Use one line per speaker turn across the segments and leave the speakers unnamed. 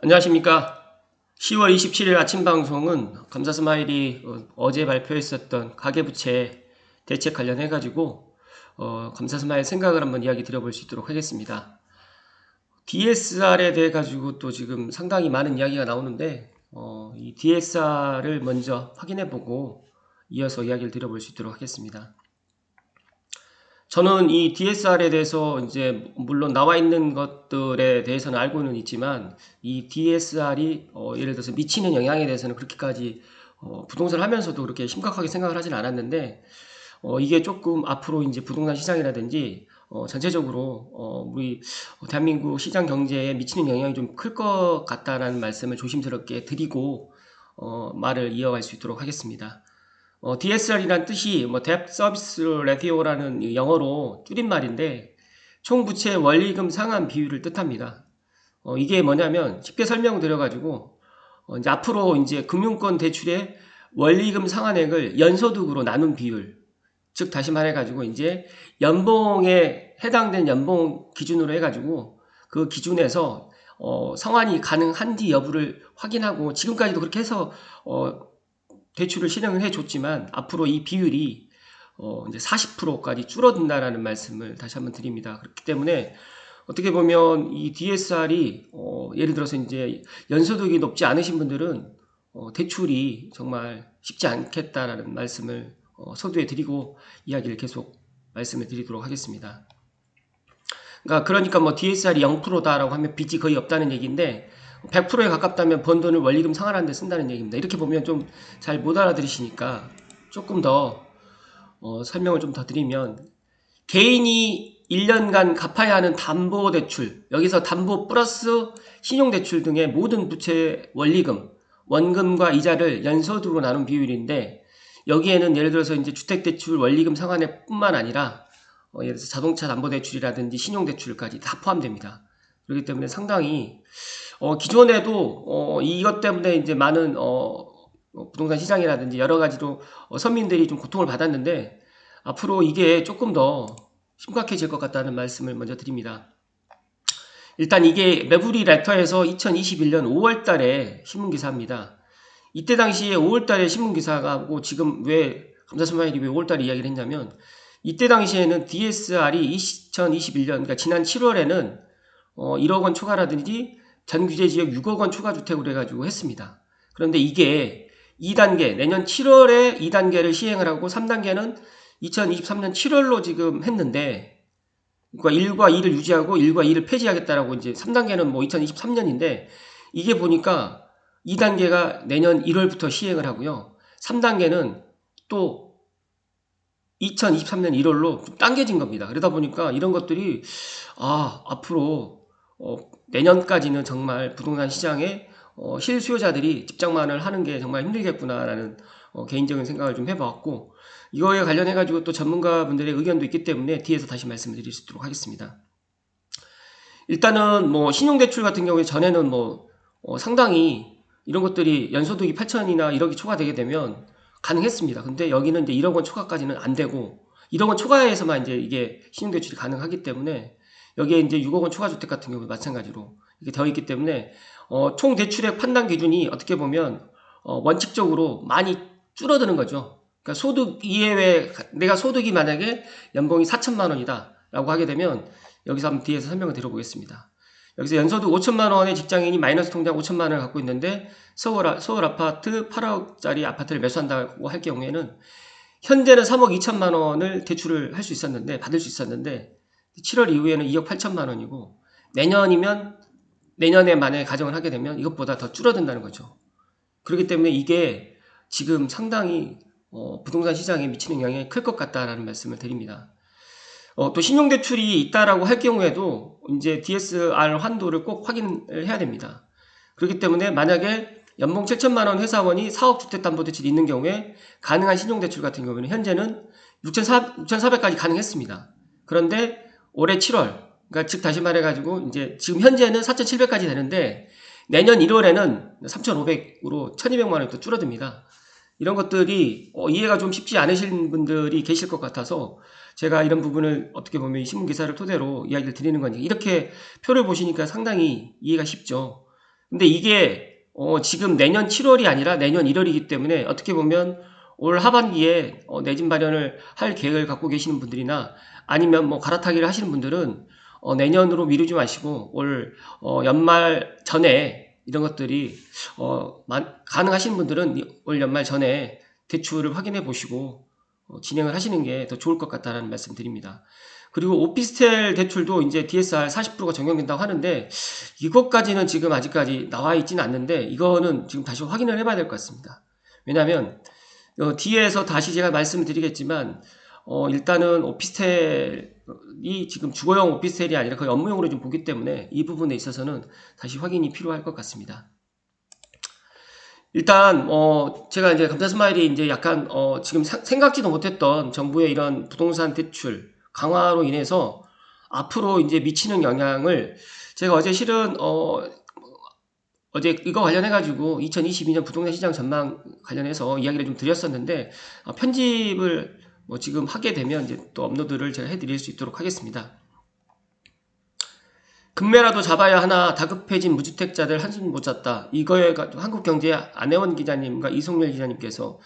안녕하십니까. 10월 27일 아침 방송은 감사스마일이 어제 발표했었던 가계부채 대책 관련해가지고 감사스마일 생각을 한번 이야기 드려볼 수 있도록 하겠습니다. DSR에 대해 가지고 또 지금 상당히 많은 이야기가 나오는데 이 DSR을 먼저 확인해보고 이어서 이야기를 드려볼 수 있도록 하겠습니다. 저는 이 DSR에 대해서 이제 물론 나와 있는 것들에 대해서는 알고는 있지만 이 DSR이 예를 들어서 미치는 영향에 대해서는 그렇게까지 부동산을 하면서도 그렇게 심각하게 생각을 하진 않았는데 이게 조금 앞으로 이제 부동산 시장이라든지 전체적으로 우리 대한민국 시장 경제에 미치는 영향이 좀 클 것 같다라는 말씀을 조심스럽게 드리고 말을 이어갈 수 있도록 하겠습니다. DSR이란 뜻이 Debt Service Ratio라는 영어로 줄임말인데 총 부채 원리금 상환 비율을 뜻합니다. 이게 뭐냐면 쉽게 설명드려가지고 이제 앞으로 이제 금융권 대출의 원리금 상환액을 연소득으로 나눈 비율, 즉 다시 말해가지고 이제 연봉에 해당된 연봉 기준으로 해가지고 그 기준에서 상환이 가능한지 여부를 확인하고 지금까지도 그렇게 해서 대출을 실행을 해줬지만 앞으로 이 비율이 이제 40%까지 줄어든다라는 말씀을 다시 한번 드립니다. 그렇기 때문에 어떻게 보면 이 DSR이 예를 들어서 이제 연소득이 높지 않으신 분들은 대출이 정말 쉽지 않겠다라는 말씀을 서두에 드리고 이야기를 계속 말씀을 드리도록 하겠습니다. 그러니까 뭐 DSR이 0%다라고 하면 빚이 거의 없다는 얘기인데 100%에 가깝다면 번 돈을 원리금 상환하는 데 쓴다는 얘기입니다. 이렇게 보면 좀 잘 못 알아들으시니까 조금 더 설명을 좀 더 드리면 개인이 1년간 갚아야 하는 담보대출, 여기서 담보 플러스 신용대출 등의 모든 부채 원리금, 원금과 이자를 연소득으로 나눈 비율인데 여기에는 예를 들어서 이제 주택대출 원리금 상환액 뿐만 아니라 예를 들어서 자동차 담보대출이라든지 신용대출까지 다 포함됩니다. 그렇기 때문에 상당히 기존에도 이것 때문에 이제 많은 부동산 시장이라든지 여러 가지로 서민들이 좀 고통을 받았는데 앞으로 이게 조금 더 심각해질 것 같다는 말씀을 먼저 드립니다. 일단 이게 매부리 레터에서 2021년 5월 달에 신문기사입니다. 이때 당시에 5월 달에 신문기사가 하고 지금 왜 감사스마일이 왜 5월 달에 이야기를 했냐면 이때 당시에는 DSR이 2021년 그러니까 지난 7월에는 1억 원 초과라든지 전 규제 지역 6억 원 초과 주택으로 해가지고 했습니다. 그런데 이게 2단계 내년 7월에 2단계를 시행을 하고 3단계는 2023년 7월로 지금 했는데 그러니까 1과 2를 유지하고 1과 2를 폐지하겠다라고 이제 3단계는 뭐 2023년인데 이게 보니까 2단계가 내년 1월부터 시행을 하고요. 3단계는 또 2023년 1월로 당겨진 겁니다. 그러다 보니까 이런 것들이 앞으로 내년까지는 정말 부동산 시장에 실수요자들이 집장만을 하는 게 정말 힘들겠구나라는 개인적인 생각을 좀 해봤고 이거에 관련해가지고 또 전문가분들의 의견도 있기 때문에 뒤에서 다시 말씀을 드릴 수 있도록 하겠습니다. 일단은 뭐 신용대출 같은 경우에 전에는 뭐 상당히 이런 것들이 연소득이 8천이나 1억이 초과되게 되면 가능했습니다. 근데 여기는 이제 1억 원 초과까지는 안 되고 1억 원 초과해서만 이제 이게 신용대출이 가능하기 때문에 여기에 이제 6억 원 초과주택 같은 경우 마찬가지로 이게 되어 있기 때문에 총 대출액 판단 기준이 어떻게 보면 원칙적으로 많이 줄어드는 거죠. 그러니까 소득 이외에 내가 소득이 만약에 연봉이 4천만 원이다 라고 하게 되면 여기서 한번 뒤에서 설명을 드려보겠습니다. 여기서 연소득 5천만 원의 직장인이 마이너스 통장 5천만 원을 갖고 있는데 서울 아파트 8억짜리 아파트를 매수한다고 할 경우에는 현재는 3억 2천만 원을 대출을 할 수 있었는데 받을 수 있었는데 7월 이후에는 2억 8천만 원이고 내년이면 내년에 만약에 가정을 하게 되면 이것보다 더 줄어든다는 거죠. 그렇기 때문에 이게 지금 상당히 부동산 시장에 미치는 영향이 클 것 같다라는 말씀을 드립니다. 또 신용대출이 있다라고 할 경우에도 이제 DSR 환도를 꼭 확인을 해야 됩니다. 그렇기 때문에 만약에 연봉 7천만 원 회사원이 4억 주택담보대출이 있는 경우에 가능한 신용대출 같은 경우에는 현재는 6,400까지 가능했습니다. 그런데 올해 7월, 그러니까 즉 다시 말해가지고 이제 지금 현재는 4,700까지 되는데 내년 1월에는 3,500으로 1,200만 원이 또 줄어듭니다. 이런 것들이 이해가 좀 쉽지 않으신 분들이 계실 것 같아서 제가 이런 부분을 어떻게 보면 이 신문 기사를 토대로 이야기를 드리는 거니까 이렇게 표를 보시니까 상당히 이해가 쉽죠. 근데 이게 지금 내년 7월이 아니라 내년 1월이기 때문에 어떻게 보면 올 하반기에 내 집 마련을 할 계획을 갖고 계시는 분들이나 아니면 뭐 갈아타기를 하시는 분들은 내년으로 미루지 마시고 올 연말 전에 이런 것들이 가능하신 분들은 올 연말 전에 대출을 확인해 보시고 진행을 하시는 게 더 좋을 것 같다는 말씀 드립니다. 그리고 오피스텔 대출도 이제 DSR 40%가 적용된다고 하는데 이것까지는 지금 아직까지 나와 있지는 않는데 이거는 지금 다시 확인을 해봐야 될 것 같습니다. 왜냐하면 뒤에서 다시 제가 말씀을 드리겠지만 일단은 오피스텔이 지금 주거용 오피스텔이 아니라 거의 업무용으로 좀 보기 때문에 이 부분에 있어서는 다시 확인이 필요할 것 같습니다. 일단 제가 이제 감사스마일이 이제 약간 지금 생각지도 못했던 정부의 이런 부동산 대출 강화로 인해서 앞으로 이제 미치는 영향을 제가 어제 실은 어제 이거 관련해 가지고 2022년 부동산 시장 전망 관련해서 이야기를 좀 드렸었는데 편집을 뭐 지금 하게 되면 이제 또 업로드를 제가 해드릴 수 있도록 하겠습니다. 금매라도 잡아야 하나 다급해진 무주택자들 한숨 못 잤다. 이거에 한국경제 안혜원 기자님과 이송렬 기자님께서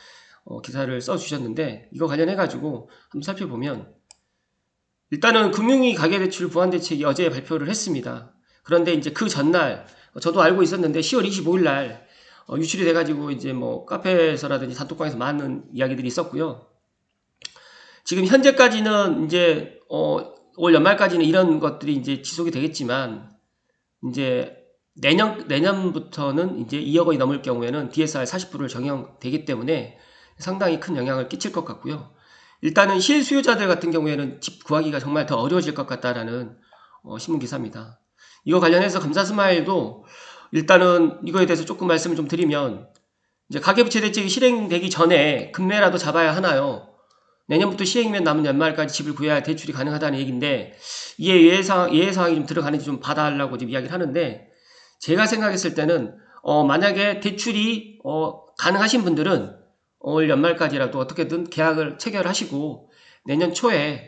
기사를 써주셨는데 이거 관련해 가지고 한번 살펴보면 일단은 금융위 가계대출 보완대책이 어제 발표를 했습니다. 그런데 이제 그 전날 저도 알고 있었는데 10월 25일 날 유출이 돼가지고 이제 뭐 카페에서라든지 단톡방에서 많은 이야기들이 있었고요. 지금 현재까지는 이제 올 연말까지는 이런 것들이 이제 지속이 되겠지만 이제 내년부터는 이제 2억 원이 넘을 경우에는 DSR 40%를 적용되기 때문에 상당히 큰 영향을 끼칠 것 같고요. 일단은 실수요자들 같은 경우에는 집 구하기가 정말 더 어려워질 것 같다라는 신문 기사입니다. 이거 관련해서 감사스마일도 일단은 이거에 대해서 조금 말씀을 좀 드리면 이제 가계부채 대책이 실행되기 전에 금매라도 잡아야 하나요? 내년부터 시행이면 남은 연말까지 집을 구해야 대출이 가능하다는 얘기인데 이에 예외사항이 좀 들어가는지 좀 봐달라고 지금 이야기를 하는데 제가 생각했을 때는 만약에 대출이 가능하신 분들은 올 연말까지라도 어떻게든 계약을 체결하시고 내년 초가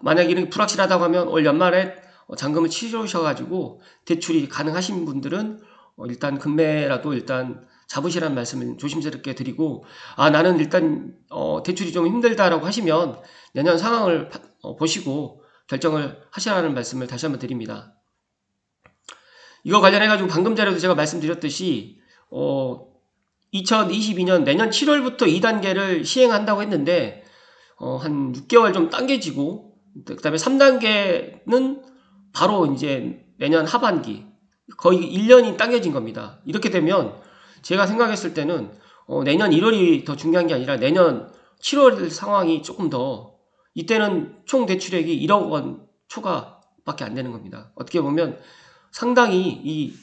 만약에 이렇게 불확실하다고 하면 올 연말에 잔금을 치르셔가지고 대출이 가능하신 분들은 일단 금매라도 일단 잡으시라는 말씀을 조심스럽게 드리고 나는 일단 대출이 좀 힘들다라고 하시면 내년 상황을 보시고 결정을 하시라는 말씀을 다시 한번 드립니다. 이거 관련해 가지고 방금 전에도 제가 말씀드렸듯이 2022년 내년 7월부터 2단계를 시행한다고 했는데 한 6개월 좀 당겨지고 그 다음에 3단계는 바로 이제 내년 하반기 거의 1년이 당겨진 겁니다. 이렇게 되면 제가 생각했을 때는 내년 1월이 더 중요한 게 아니라 내년 7월 상황이 조금 더 이때는 총 대출액이 1억 원 초과밖에 안 되는 겁니다. 어떻게 보면 상당히 이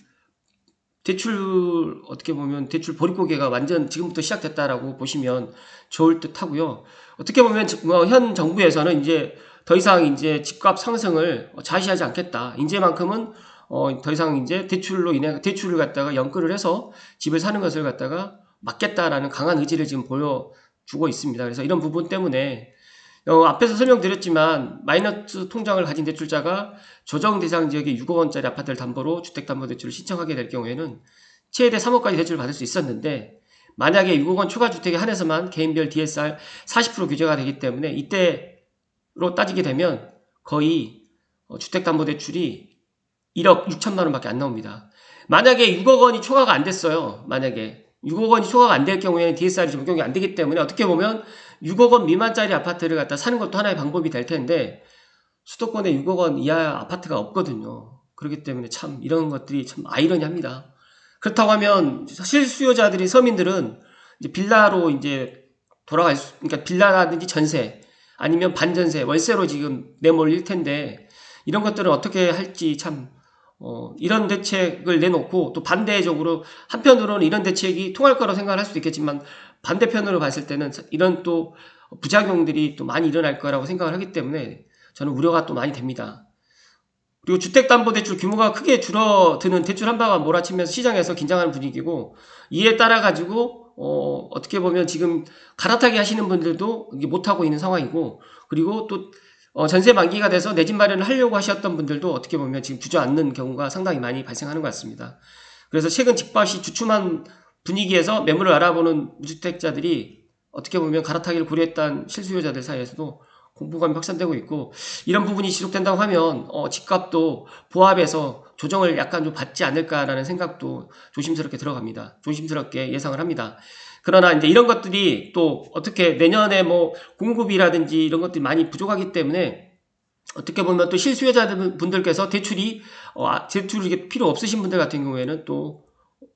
대출 어떻게 보면 대출 보릿고개가 완전 지금부터 시작됐다라고 보시면 좋을 듯 하고요. 어떻게 보면 현 정부에서는 이제 더 이상 이제 집값 상승을 좌시하지 않겠다. 이제만큼은 더 이상 이제 대출로 인해 대출을 갖다가 연끌을 해서 집을 사는 것을 갖다가 막겠다라는 강한 의지를 지금 보여주고 있습니다. 그래서 이런 부분 때문에 앞에서 설명드렸지만 마이너스 통장을 가진 대출자가 조정 대상 지역의 6억 원짜리 아파트를 담보로 주택담보대출을 신청하게 될 경우에는 최대 3억까지 대출을 받을 수 있었는데 만약에 6억 원 초과 주택에 한해서만 개인별 DSR 40% 규제가 되기 때문에 이때로 따지게 되면 거의 주택담보대출이 1억 6천만 원밖에 안 나옵니다. 만약에 6억 원이 초과가 안 됐어요. 만약에 6억 원이 초과가 안 될 경우에는 DSR이 적용이 안 되기 때문에 어떻게 보면 6억 원 미만짜리 아파트를 갖다 사는 것도 하나의 방법이 될 텐데 수도권에 6억 원 이하 아파트가 없거든요. 그렇기 때문에 참 이런 것들이 참 아이러니합니다. 그렇다고 하면 실수요자들이 서민들은 이제 빌라로 이제 그러니까 빌라라든지 전세 아니면 반전세 월세로 지금 내몰릴 텐데 이런 것들은 어떻게 할지 참 이런 대책을 내놓고 또 반대적으로 한편으로는 이런 대책이 통할 거라고 생각할 수도 있겠지만 반대편으로 봤을 때는 이런 또 부작용들이 또 많이 일어날 거라고 생각을 하기 때문에 저는 우려가 또 많이 됩니다. 그리고 주택담보대출 규모가 크게 줄어드는 대출 한바가 몰아치면서 시장에서 긴장하는 분위기고 이에 따라 가지고 어떻게 보면 지금 갈아타기 하시는 분들도 이게 못하고 있는 상황이고 그리고 또 전세 만기가 돼서 내 집 마련을 하려고 하셨던 분들도 어떻게 보면 지금 주저앉는 경우가 상당히 많이 발생하는 것 같습니다. 그래서 최근 집값이 주춤한 분위기에서 매물을 알아보는 무주택자들이 어떻게 보면 갈아타기를 고려했던 실수요자들 사이에서도 공포감이 확산되고 있고, 이런 부분이 지속된다고 하면 집값도 보합해서 조정을 약간 좀 받지 않을까라는 생각도 조심스럽게 들어갑니다. 조심스럽게 예상을 합니다. 그러나 이제 이런 것들이 또 어떻게 내년에 뭐 공급이라든지 이런 것들이 많이 부족하기 때문에 어떻게 보면 또 실수요자들 분들께서 대출이 필요 없으신 분들 같은 경우에는 또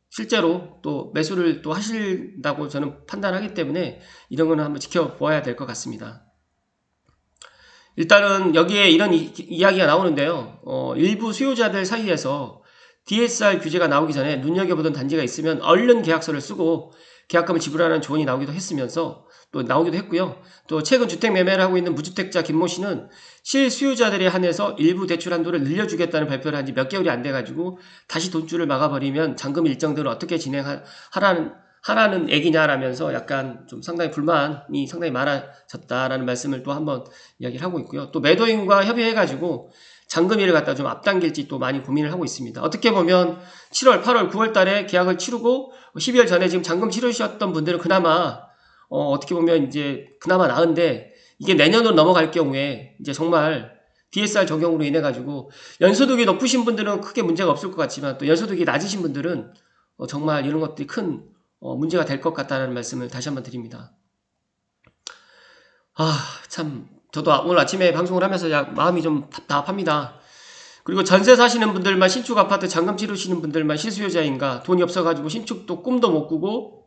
실제로 또 매수를 또 하신다고 저는 판단하기 때문에 이런 거는 한번 지켜보아야 될 것 같습니다. 일단은 여기에 이런 이야기가 나오는데요. 일부 수요자들 사이에서 DSR 규제가 나오기 전에 눈여겨보던 단지가 있으면 얼른 계약서를 쓰고 계약금을 지불하라는 조언이 나오기도 했으면서 또 나오기도 했고요. 또 최근 주택 매매를 하고 있는 무주택자 김모 씨는 실수요자들에 한해서 일부 대출 한도를 늘려주겠다는 발표를 한 지 몇 개월이 안 돼가지고 다시 돈줄을 막아버리면 잔금 일정들을 어떻게 하라는 얘기냐라면서 약간 좀 상당히 불만이 상당히 많아졌다라는 말씀을 또 한번 이야기를 하고 있고요. 또 매도인과 협의해가지고 잔금일을 갖다 좀 앞당길지 또 많이 고민을 하고 있습니다. 어떻게 보면 7월, 8월, 9월 달에 계약을 치르고 12월 전에 지금 잔금 치르셨던 분들은 그나마 어떻게 보면 이제 그나마 나은데, 이게 내년으로 넘어갈 경우에 이제 정말 DSR 적용으로 인해 가지고 연소득이 높으신 분들은 크게 문제가 없을 것 같지만 또 연소득이 낮으신 분들은 정말 이런 것들이 큰 문제가 될 것 같다는 말씀을 다시 한번 드립니다. 참 저도 오늘 아침에 방송을 하면서 마음이 좀 답답합니다. 그리고 전세 사시는 분들만, 신축 아파트 잔금 치르시는 분들만 실수요자인가, 돈이 없어가지고 신축도 꿈도 못 꾸고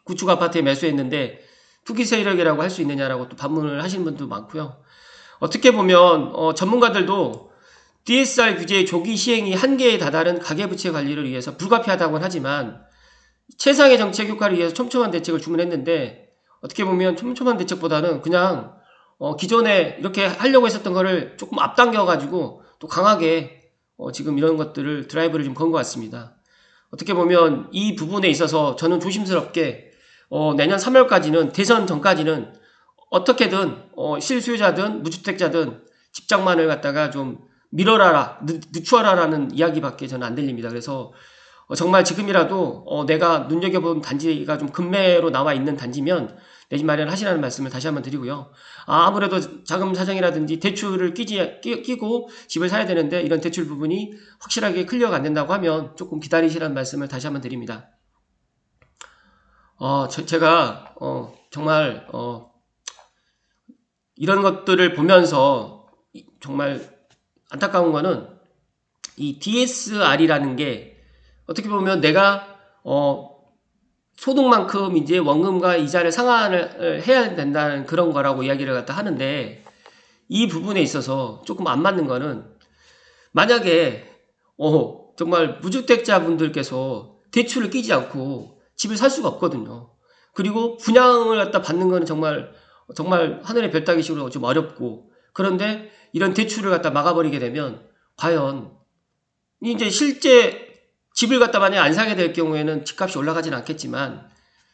구축 아파트에 매수했는데 투기 세력이라고 할 수 있느냐라고 또 반문을 하시는 분도 많고요. 어떻게 보면 전문가들도 DSR 규제의 조기 시행이 한계에 다다른 가계부채 관리를 위해서 불가피하다고는 하지만 최상의 정책 효과를 위해서 촘촘한 대책을 주문했는데, 어떻게 보면 촘촘한 대책보다는 그냥 기존에 이렇게 하려고 했었던 거를 조금 앞당겨가지고 또 강하게 지금 이런 것들을 드라이브를 좀 건 것 같습니다. 어떻게 보면 이 부분에 있어서 저는 조심스럽게 내년 3월까지는, 대선 전까지는 어떻게든 실수요자든 무주택자든 집장만을 갖다가 좀 밀어라라, 늦추어라라는 이야기밖에 저는 안 들립니다. 그래서 정말 지금이라도 내가 눈여겨본 단지가 좀 급매로 나와 있는 단지면 내 집 마련을 하시라는 말씀을 다시 한번 드리고요. 아무래도 자금 사정이라든지 대출을 끼고 집을 사야 되는데 이런 대출 부분이 확실하게 클리어가 안 된다고 하면 조금 기다리시라는 말씀을 다시 한번 드립니다. 제가 정말 이런 것들을 보면서 정말 안타까운 거는 이 DSR이라는 게 어떻게 보면 내가 소득만큼 이제 원금과 이자를 상환을 해야 된다는 그런 거라고 이야기를 갖다 하는데, 이 부분에 있어서 조금 안 맞는 거는, 만약에 정말 무주택자 분들께서 대출을 끼지 않고 집을 살 수가 없거든요. 그리고 분양을 갖다 받는 거는 정말 하늘의 별 따기식으로 좀 어렵고, 그런데 이런 대출을 갖다 막아버리게 되면 과연 이제 실제 집을 갖다 만약 안 사게 될 경우에는 집값이 올라가진 않겠지만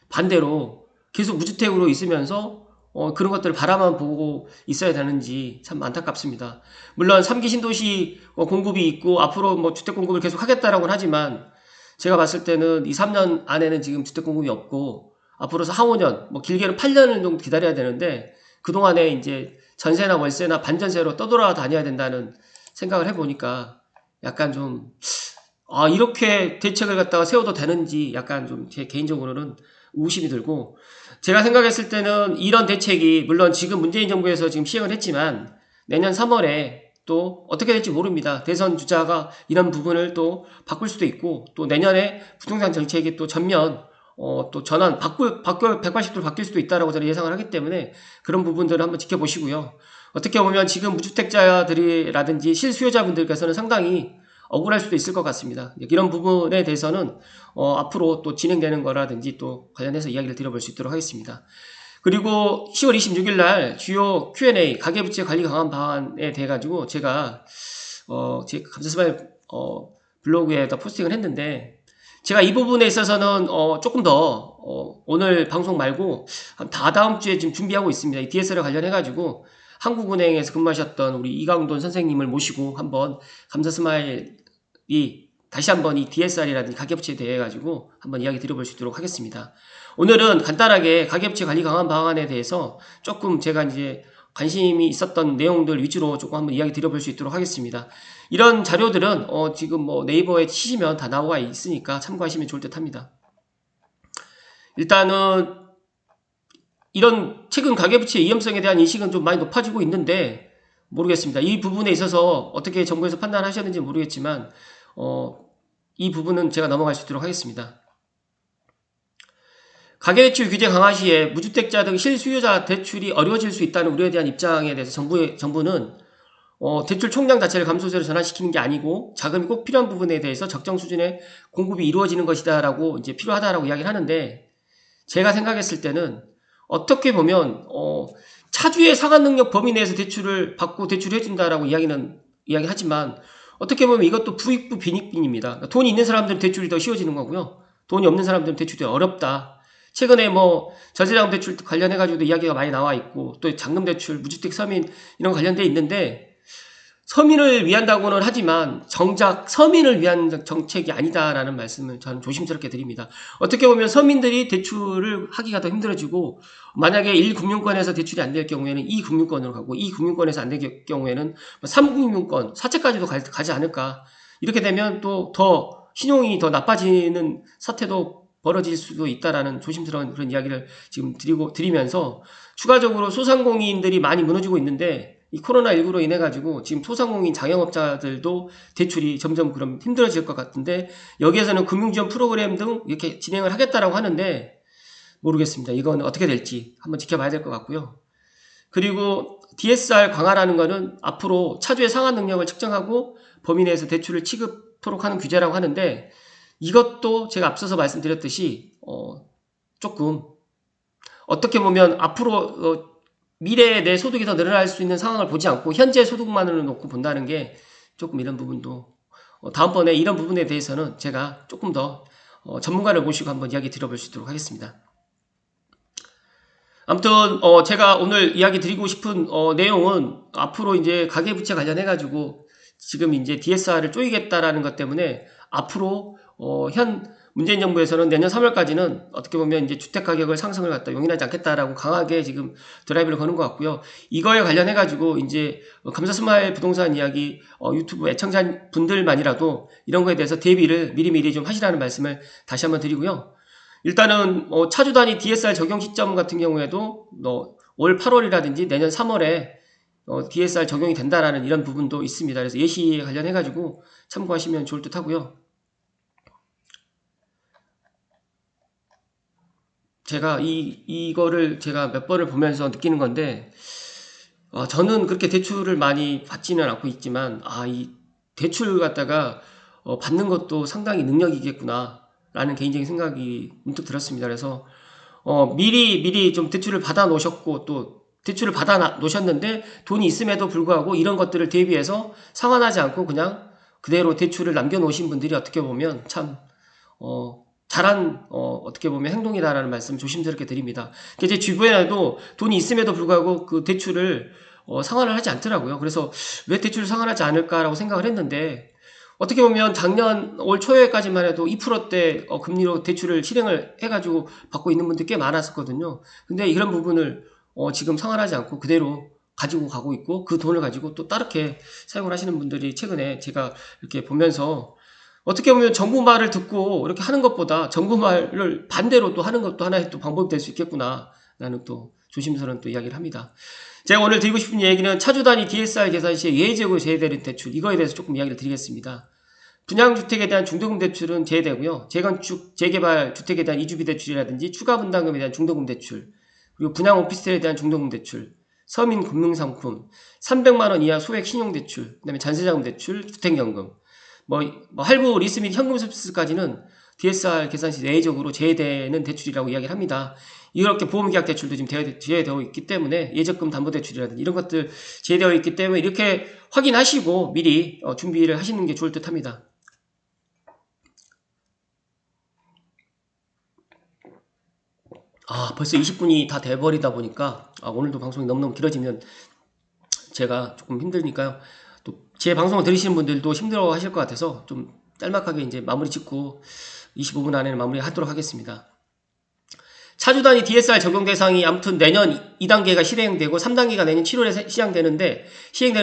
반대로 계속 무주택으로 있으면서 그런 것들을 바라만 보고 있어야 되는지 참 안타깝습니다. 물론 3기 신도시 공급이 있고 앞으로 뭐 주택 공급을 계속 하겠다라고는 하지만, 제가 봤을 때는 2, 3년 안에는 지금 주택 공급이 없고 앞으로 4, 5년, 뭐 길게는 8년을 정도 기다려야 되는데, 그동안에 이제 전세나 월세나 반전세로 떠돌아다녀야 된다는 생각을 해보니까 약간 좀 이렇게 대책을 갖다가 세워도 되는지 약간 좀 제 개인적으로는 의구심이 들고, 제가 생각했을 때는 이런 대책이 물론 지금 문재인 정부에서 지금 시행을 했지만 내년 3월에 또 어떻게 될지 모릅니다. 대선 주자가 이런 부분을 또 바꿀 수도 있고, 또 내년에 부동산 정책이 또 전면 또 전환 180도로 바뀔 수도 있다라고 저는 예상을 하기 때문에 그런 부분들을 한번 지켜보시고요. 어떻게 보면 지금 무주택자들이라든지 실수요자분들께서는 상당히 억울할 수도 있을 것 같습니다. 이런 부분에 대해서는 앞으로 또 진행되는 거라든지 또 관련해서 이야기를 드려볼 수 있도록 하겠습니다. 그리고 10월 26일 날 주요 Q&A 가계부채 관리 강화 방안에 대해 가지고 제가 제 감사스마일 블로그에다 포스팅을 했는데, 제가 이 부분에 있어서는 조금 더 오늘 방송 말고 다다음 주에 지금 준비하고 있습니다. 이 DSL에 관련해 가지고 한국은행에서 근무하셨던 우리 이강돈 선생님을 모시고 한번 감사스마일이 다시 한번 이 DSR이라든지 가계부채에 대해 가지고 한번 이야기 드려볼 수 있도록 하겠습니다. 오늘은 간단하게 가계부채 관리 강화 방안에 대해서 조금 제가 이제 관심이 있었던 내용들 위주로 조금 한번 이야기 드려볼 수 있도록 하겠습니다. 이런 자료들은 지금 뭐 네이버에 치시면 다 나와 있으니까 참고하시면 좋을 듯 합니다. 일단은 이런 최근 가계부채 위험성에 대한 인식은 좀 많이 높아지고 있는데 모르겠습니다. 이 부분에 있어서 어떻게 정부에서 판단하셨는지 모르겠지만 이 부분은 제가 넘어갈 수 있도록 하겠습니다. 가계대출 규제 강화 시에 무주택자 등 실수요자 대출이 어려워질 수 있다는 우려에 대한 입장에 대해서 정부는 대출 총량 자체를 감소세로 전환시키는 게 아니고 자금이 꼭 필요한 부분에 대해서 적정 수준의 공급이 이루어지는 것이다라고 이제 필요하다라고 이야기를 하는데 제가 생각했을 때는 어떻게 보면 차주의 상환 능력 범위 내에서 대출을 받고 대출을 해준다라고 이야기하지만 어떻게 보면 이것도 부익부 빈익빈입니다. 그러니까 돈이 있는 사람들은 대출이 더 쉬워지는 거고요. 돈이 없는 사람들은 대출이 어렵다. 최근에 뭐 전세자금 대출 관련해가지고도 이야기가 많이 나와 있고 또 잔금 대출, 무주택 서민 이런 관련돼 있는데 서민을 위한다고는 하지만 정작 서민을 위한 정책이 아니다라는 말씀을 저는 조심스럽게 드립니다. 어떻게 보면 서민들이 대출을 하기가 더 힘들어지고 만약에 1금융권에서 대출이 안 될 경우에는 2금융권으로 가고 2금융권에서 안 될 경우에는 3금융권, 사채까지도 가지 않을까. 이렇게 되면 또 더 신용이 더 나빠지는 사태도 벌어질 수도 있다라는 조심스러운 그런 이야기를 지금 드리면서 추가적으로 소상공인들이 많이 무너지고 있는데 이 코로나19로 인해 가지고 지금 소상공인 자영업자들도 대출이 점점 그럼 힘들어질 것 같은데 여기에서는 금융지원 프로그램 등 이렇게 진행을 하겠다라고 하는데 모르겠습니다. 이건 어떻게 될지 한번 지켜봐야 될 것 같고요. 그리고 DSR 강화라는 거는 앞으로 차주의 상환 능력을 측정하고 범위 내에서 대출을 취급토록 하는 규제라고 하는데 이것도 제가 앞서서 말씀드렸듯이 조금 어떻게 보면 앞으로 미래에 내 소득이 더 늘어날 수 있는 상황을 보지 않고 현재 소득만으로 놓고 본다는 게 조금 이런 부분도 다음번에 이런 부분에 대해서는 제가 조금 더 전문가를 모시고 한번 이야기 드려볼 수 있도록 하겠습니다. 아무튼 제가 오늘 이야기 드리고 싶은 내용은 앞으로 이제 가계부채 관련해 가지고 지금 이제 DSR을 쪼이겠다라는 것 때문에 앞으로 현 문재인 정부에서는 내년 3월까지는 어떻게 보면 이제 주택 가격을 상승을 갖다 용인하지 않겠다라고 강하게 지금 드라이브를 거는 것 같고요. 이거에 관련해 가지고 이제 감사스마일 부동산 이야기 유튜브 애청자 분들만이라도 이런 거에 대해서 대비를 미리미리 좀 하시라는 말씀을 다시 한번 드리고요. 일단은 차주 단위 DSR 적용 시점 같은 경우에도 올 8월이라든지 내년 3월에 DSR 적용이 된다라는 이런 부분도 있습니다. 그래서 예시에 관련해 가지고 참고하시면 좋을 듯 하고요. 제가 이거를 제가 몇 번을 보면서 느끼는 건데 저는 그렇게 대출을 많이 받지는 않고 있지만 이 대출 갖다가 받는 것도 상당히 능력이겠구나 라는 개인적인 생각이 문득 들었습니다. 그래서 미리 좀 대출을 받아 놓으셨고 또 대출을 받아 놓으셨는데 돈이 있음에도 불구하고 이런 것들을 대비해서 상환하지 않고 그냥 그대로 대출을 남겨 놓으신 분들이 어떻게 보면 참 잘한 어떻게 보면 행동이다라는 말씀 조심스럽게 드립니다. 제 주변에도 돈이 있음에도 불구하고 그 대출을 상환을 하지 않더라고요. 그래서 왜 대출을 상환하지 않을까라고 생각을 했는데 어떻게 보면 작년 올 초에까지만 해도 2%대 금리로 대출을 실행을 해가지고 받고 있는 분들 꽤 많았었거든요. 근데 이런 부분을 지금 상환하지 않고 그대로 가지고 가고 있고 그 돈을 가지고 또 다르게 사용을 하시는 분들이 최근에 제가 이렇게 보면서 어떻게 보면 정부 말을 듣고 이렇게 하는 것보다 정부 말을 반대로 또 하는 것도 하나의 또 방법이 될 수 있겠구나 라는 또 조심스러운 또 이야기를 합니다. 제가 오늘 드리고 싶은 얘기는 차주 단위 DSR 계산 시에 예외적으로 제외되는 대출 이거에 대해서 조금 이야기를 드리겠습니다. 분양주택에 대한 중도금 대출은 제외되고요. 재건축, 재개발 주택에 대한 이주비 대출이라든지 추가 분담금에 대한 중도금 대출 그리고 분양 오피스텔에 대한 중도금 대출 서민 금융상품 300만원 이하 소액 신용대출 그 다음에 전세자금 대출 주택연금 할부 리스 및 현금 서비스까지는 DSR 계산 시 예외적으로 제외되는 대출이라고 이야기를 합니다. 이렇게 보험계약 대출도 지금 제외되어 있기 때문에 예적금 담보대출이라든지 이런 것들 제외되어 있기 때문에 이렇게 확인하시고 미리 준비를 하시는 게 좋을 듯 합니다. 벌써 20분이 다 돼버리다 보니까 오늘도 방송이 너무너무 길어지면 제가 조금 힘드니까요. 또 제 방송을 들으시는 분들도 힘들어 하실 것 같아서 좀 짤막하게 이제 마무리 짓고 25분 안에는 마무리 하도록 하겠습니다. 차주 단위 DSR 적용 대상이 아무튼 내년 2단계가 실행되고 3단계가 내년 7월에 시행되는데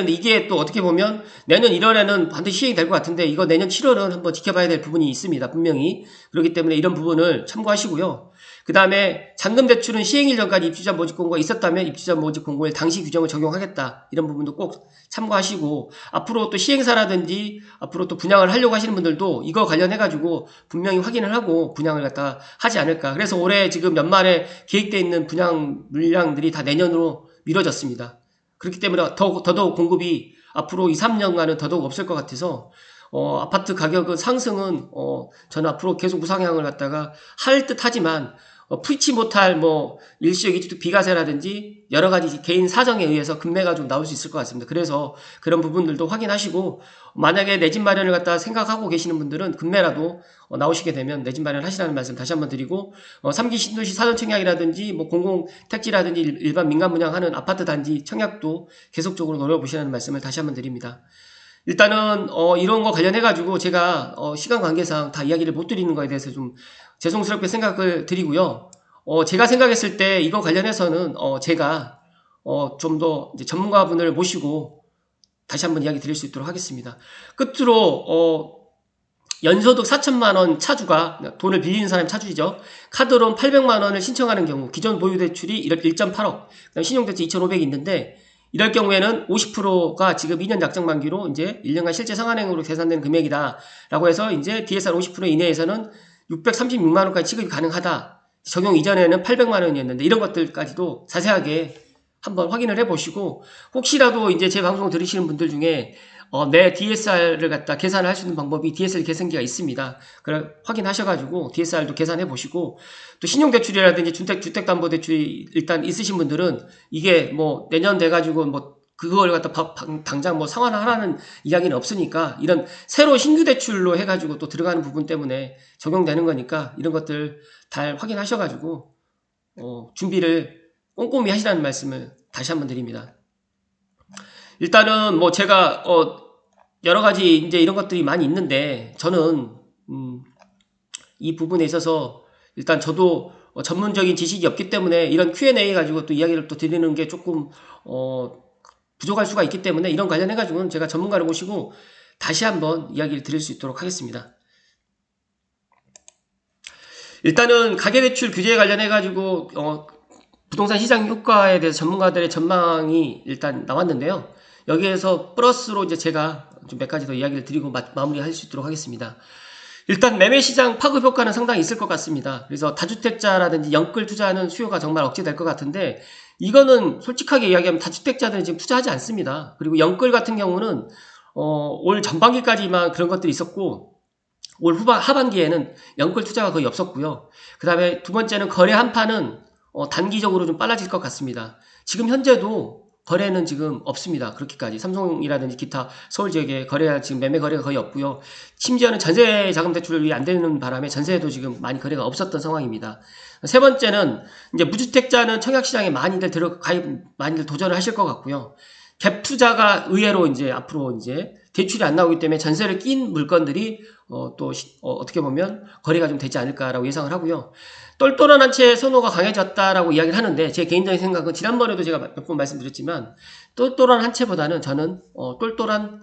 이게 또 어떻게 보면 내년 1월에는 반드시 시행될 것 같은데 이거 내년 7월은 한번 지켜봐야 될 부분이 있습니다. 분명히. 그렇기 때문에 이런 부분을 참고하시고요. 그 다음에 잔금 대출은 시행일 전까지 입주자 모집 공고가 있었다면 입주자 모집 공고에 당시 규정을 적용하겠다. 이런 부분도 꼭 참고하시고 앞으로 또 시행사라든지 앞으로 또 분양을 하려고 하시는 분들도 이거 관련해가지고 분명히 확인을 하고 분양을 갖다 하지 않을까. 그래서 올해 지금 연말에 계획되어 있는 분양 물량들이 다 내년으로 미뤄졌습니다. 그렇기 때문에 더더욱 공급이 앞으로 2, 3년간은 더더욱 없을 것 같아서 아파트 가격은 상승은 저는 앞으로 계속 우상향을 갖다가 할 듯 하지만 풀지 못할 일시적 이주택 비과세라든지 여러 가지 개인 사정에 의해서 금매가 좀 나올 수 있을 것 같습니다. 그래서 그런 부분들도 확인하시고 만약에 내 집 마련을 갖다 생각하고 계시는 분들은 금매라도 나오시게 되면 내 집 마련 하시라는 말씀 다시 한번 드리고 3기 신도시 사전 청약이라든지 공공 택지라든지 일반 민간 분양하는 아파트 단지 청약도 계속적으로 노려보시라는 말씀을 다시 한번 드립니다. 일단은 이런 거 관련해가지고 제가 시간 관계상 다 이야기를 못 드리는 거에 대해서 좀 죄송스럽게 생각을 드리고요. 제가 생각했을 때 이거 관련해서는 제가 좀 더 전문가분을 모시고 다시 한번 이야기 드릴 수 있도록 하겠습니다. 끝으로 연소득 4천만원 차주가 돈을 빌리는 사람이 차주이죠. 카드론 800만원을 신청하는 경우 기존 보유대출이 1.8억 신용대출 2,500이 있는데 이럴 경우에는 50%가 지금 2년 약정 만기로 이제 1년간 실제 상환액으로 계산된 금액이다 라고 해서 이제 DSR 50% 이내에서는 636만원까지 지급이 가능하다. 적용 이전에는 800만원이었는데 이런 것들까지도 자세하게 한번 확인을 해보시고 혹시라도 이제 제 방송 들으시는 분들 중에 내 DSR을 갖다 계산을 할 수 있는 방법이 DSR 계산기가 있습니다. 그걸 확인하셔가지고 DSR도 계산해 보시고 또 신용대출이라든지 주택담보대출이 일단 있으신 분들은 이게 내년 돼가지고 그걸 갖다 당장 상환하라는 이야기는 없으니까 이런 새로 신규 대출로 해가지고 또 들어가는 부분 때문에 적용되는 거니까 이런 것들 잘 확인하셔가지고 준비를 꼼꼼히 하시라는 말씀을 다시 한번 드립니다. 일단은 제가 여러 가지 이제 이런 것들이 많이 있는데 저는 이 부분에 있어서 일단 저도 전문적인 지식이 없기 때문에 이런 Q&A 가지고 또 이야기를 또 드리는 게 조금 부족할 수가 있기 때문에 이런 관련해 가지고는 제가 전문가를 모시고 다시 한번 이야기를 드릴 수 있도록 하겠습니다. 일단은 가계대출 규제에 관련해 가지고 부동산 시장 효과에 대해서 전문가들의 전망이 일단 나왔는데요. 여기에서 플러스로 이제 제가 좀 몇 가지 더 이야기를 드리고 마무리할 수 있도록 하겠습니다. 일단 매매시장 파급 효과는 상당히 있을 것 같습니다. 그래서 다주택자라든지 연끌 투자하는 수요가 정말 억제될 것 같은데 이거는 솔직하게 이야기하면 다주택자들은 지금 투자하지 않습니다. 그리고 연끌 같은 경우는 올 전반기까지만 그런 것들이 있었고 올 하반기에는 연끌 투자가 거의 없었고요. 그 다음에 두 번째는 거래 한파는 단기적으로 좀 빨라질 것 같습니다. 지금 현재도 거래는 지금 없습니다. 그렇게까지 삼성이라든지 기타 서울 지역에 지금 매매 거래가 거의 없고요. 심지어는 전세 자금 대출이 안 되는 바람에 전세에도 지금 많이 거래가 없었던 상황입니다. 세 번째는 이제 무주택자는 청약시장에 많이들 도전을 하실 것 같고요. 갭 투자가 의외로 이제 앞으로 이제 대출이 안 나오기 때문에 전세를 낀 물건들이 어떻게 보면 거래가 좀 되지 않을까라고 예상을 하고요. 똘똘한 한 채 선호가 강해졌다라고 이야기를 하는데 제 개인적인 생각은 지난번에도 제가 몇 번 말씀드렸지만 똘똘한 한 채보다는 저는 똘똘한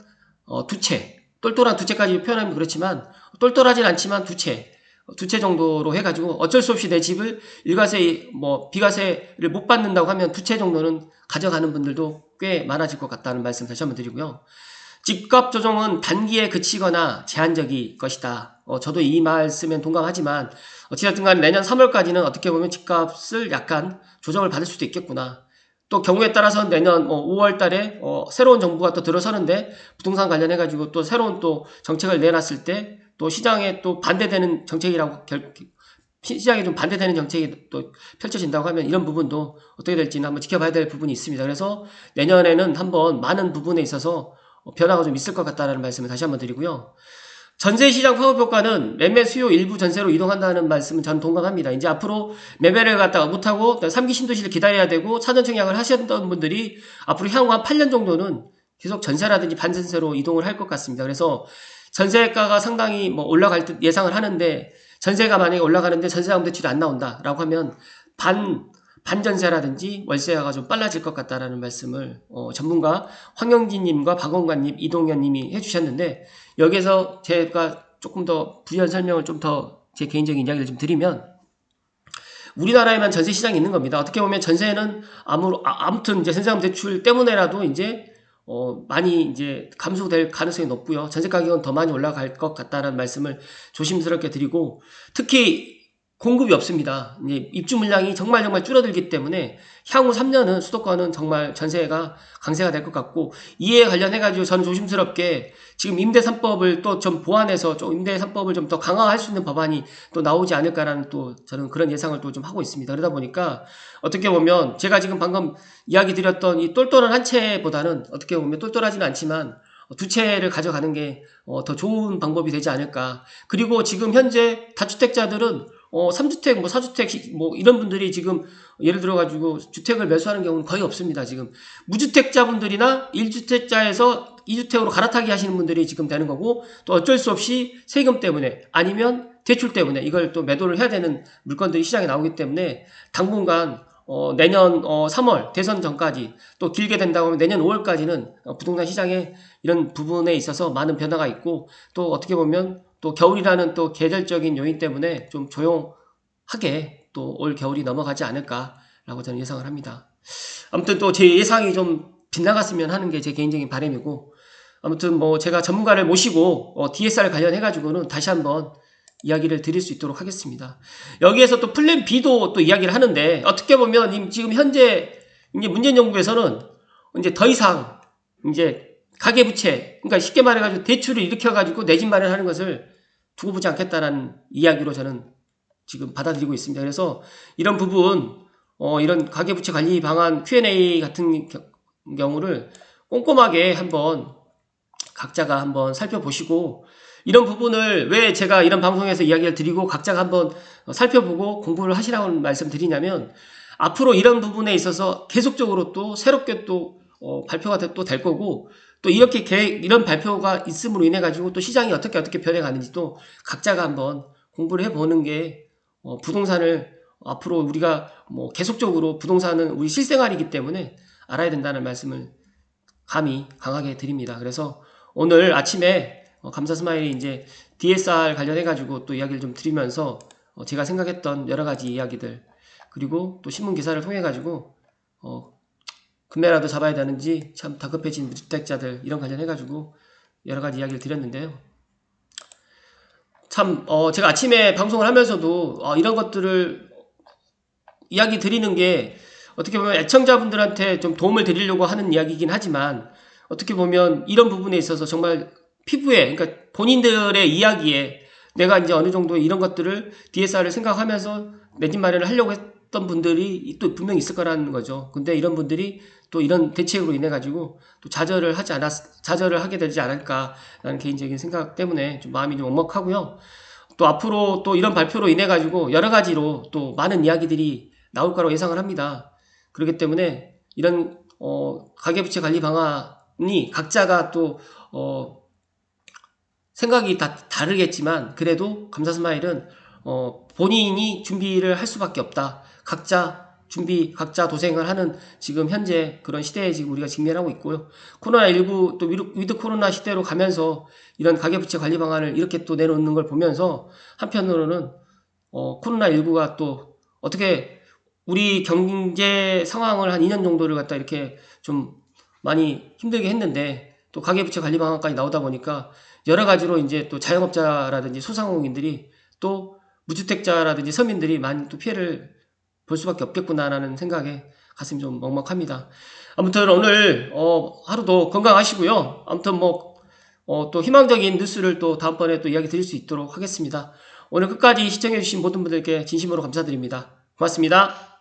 두 채까지 표현하면 그렇지만 똘똘하진 않지만 두 채 정도로 해가지고 어쩔 수 없이 내 집을 일과세 비과세를 못 받는다고 하면 두 채 정도는 가져가는 분들도 꽤 많아질 것 같다는 말씀 다시 한번 드리고요. 집값 조정은 단기에 그치거나 제한적일 것이다. 저도 이 말씀엔 동감하지만 어찌됐든 간에 내년 3월까지는 어떻게 보면 집값을 약간 조정을 받을 수도 있겠구나. 또 경우에 따라서는 내년 5월 달에 새로운 정부가 또 들어서는데 부동산 관련해가지고 또 새로운 또 정책을 내놨을 때 또 시장에 또 반대되는 정책이라고 시장에 좀 반대되는 정책이 또 펼쳐진다고 하면 이런 부분도 어떻게 될지는 한번 지켜봐야 될 부분이 있습니다. 그래서 내년에는 한번 많은 부분에 있어서 변화가 좀 있을 것 같다는 말씀을 다시 한번 드리고요. 전세시장 파급 효과는 매매 수요 일부 전세로 이동한다는 말씀은 저는 동감합니다. 이제 앞으로 매매를 갖다가 못하고 3기 신도시를 기다려야 되고 사전 청약을 하셨던 분들이 앞으로 향후 한 8년 정도는 계속 전세라든지 반전세로 이동을 할 것 같습니다. 그래서 전세가가 상당히 뭐 올라갈 듯 예상을 하는데, 전세가 만약에 올라가는데 전세자금 대출이 안 나온다라고 하면 반전세라든지 월세가 좀 빨라질 것 같다라는 말씀을 전문가 황영진님과 박원관님, 이동현님이 해주셨는데, 여기에서 제가 조금 더 부연 설명을 좀 더 제 개인적인 이야기를 좀 드리면, 우리나라에만 전세 시장이 있는 겁니다. 어떻게 보면 전세는 아무튼 이제 전세자금 대출 때문에라도 이제 많이 이제 감소될 가능성이 높고요. 전세 가격은 더 많이 올라갈 것 같다는 말씀을 조심스럽게 드리고, 특히 공급이 없습니다. 이제 입주 물량이 정말 줄어들기 때문에 향후 3년은 수도권은 정말 전세가 강세가 될 것 같고, 이에 관련해가지고 저는 조심스럽게 지금 임대 3법을 또 좀 보완해서 좀 임대 3법을 좀 더 강화할 수 있는 법안이 또 나오지 않을까라는 또 저는 그런 예상을 또 좀 하고 있습니다. 그러다 보니까 어떻게 보면 제가 지금 방금 이야기 드렸던 이 똘똘한 한 채보다는 어떻게 보면 똘똘하지는 않지만 두 채를 가져가는 게 더 좋은 방법이 되지 않을까. 그리고 지금 현재 다주택자들은 3주택, 뭐 4주택, 뭐 이런 분들이 지금 예를 들어가지고 주택을 매수하는 경우는 거의 없습니다. 지금 무주택자분들이나 1주택자에서 2주택으로 갈아타기 하시는 분들이 지금 되는 거고, 또 어쩔 수 없이 세금 때문에 아니면 대출 때문에 이걸 또 매도를 해야 되는 물건들이 시장에 나오기 때문에 당분간 내년 3월 대선 전까지, 또 길게 된다고 하면 내년 5월까지는 부동산 시장에 이런 부분에 있어서 많은 변화가 있고, 또 어떻게 보면 또 겨울이라는 또 계절적인 요인 때문에 좀 조용하게 또 올 겨울이 넘어가지 않을까라고 저는 예상을 합니다. 아무튼 또 제 예상이 좀 빗나갔으면 하는 게 제 개인적인 바람이고, 아무튼 뭐 제가 전문가를 모시고 DSR 관련해 가지고는 다시 한번 이야기를 드릴 수 있도록 하겠습니다. 여기에서 또 플랜 B도 또 이야기를 하는데, 어떻게 보면 지금 현재 이제 문재인 정부에서는 이제 더 이상 이제 가계부채, 그러니까 쉽게 말해가지고 대출을 일으켜가지고 내 집 마련하는 것을 두고 보지 않겠다라는 이야기로 저는 지금 받아들이고 있습니다. 그래서 이런 부분, 이런 가계부채 관리 방안 Q&A 같은 경우를 꼼꼼하게 한번 각자가 한번 살펴보시고, 이런 부분을 왜 제가 이런 방송에서 이야기를 드리고 각자가 한번 살펴보고 공부를 하시라고 말씀드리냐면, 앞으로 이런 부분에 있어서 계속적으로 또 새롭게 또 발표가 또 될 거고, 또 이렇게 이런 발표가 있음으로 인해 가지고 또 시장이 어떻게 변해가는지 또 각자가 한번 공부를 해보는 게 부동산을 앞으로 우리가 뭐 계속적으로 부동산은 우리 실생활이기 때문에 알아야 된다는 말씀을 감히 강하게 드립니다. 그래서 오늘 아침에 감사 스마일이 이제 DSR 관련해가지고 또 이야기를 좀 드리면서 제가 생각했던 여러 가지 이야기들, 그리고 또 신문 기사를 통해가지고 금매라도 잡아야 되는지 참 다급해진 무주택자들 이런 관련해가지고 여러 가지 이야기를 드렸는데요. 참 제가 아침에 방송을 하면서도 이런 것들을 이야기 드리는 게 어떻게 보면 애청자분들한테 좀 도움을 드리려고 하는 이야기이긴 하지만, 어떻게 보면 이런 부분에 있어서 정말 피부에, 그러니까 본인들의 이야기에 내가 이제 어느 정도 이런 것들을 DSR을 생각하면서 내 집 마련을 하려고 했던 분들이 또 분명히 있을 거라는 거죠. 근데 이런 분들이 또 이런 대책으로 인해 가지고 또 좌절을 하게 되지 않을까라는 개인적인 생각 때문에 좀 마음이 좀 먹먹하고요. 또 앞으로 또 이런 발표로 인해 가지고 여러 가지로 또 많은 이야기들이 나올 거라고 예상을 합니다. 그렇기 때문에 이런 가계부채 관리 방안이 각자가 또 생각이 다 다르겠지만, 그래도 감사 스마일은 본인이 준비를 할 수밖에 없다. 각자 준비, 각자 도생을 하는 지금 현재 그런 시대에 지금 우리가 직면하고 있고요. 코로나19 또 위드 코로나 시대로 가면서 이런 가계부채 관리 방안을 이렇게 또 내놓는 걸 보면서 한편으로는 코로나19가 또 어떻게 우리 경제 상황을 한 2년 정도를 갖다 이렇게 좀 많이 힘들게 했는데, 또 가계부채 관리 방안까지 나오다 보니까 여러 가지로 이제 또 자영업자라든지 소상공인들이, 또 무주택자라든지 서민들이 많이 또 피해를 볼 수밖에 없겠구나라는 생각에 가슴이 좀 먹먹합니다. 아무튼 오늘 하루도 건강하시고요. 아무튼 뭐 또 희망적인 뉴스를 또 다음번에 또 이야기 드릴 수 있도록 하겠습니다. 오늘 끝까지 시청해주신 모든 분들께 진심으로 감사드립니다. 고맙습니다.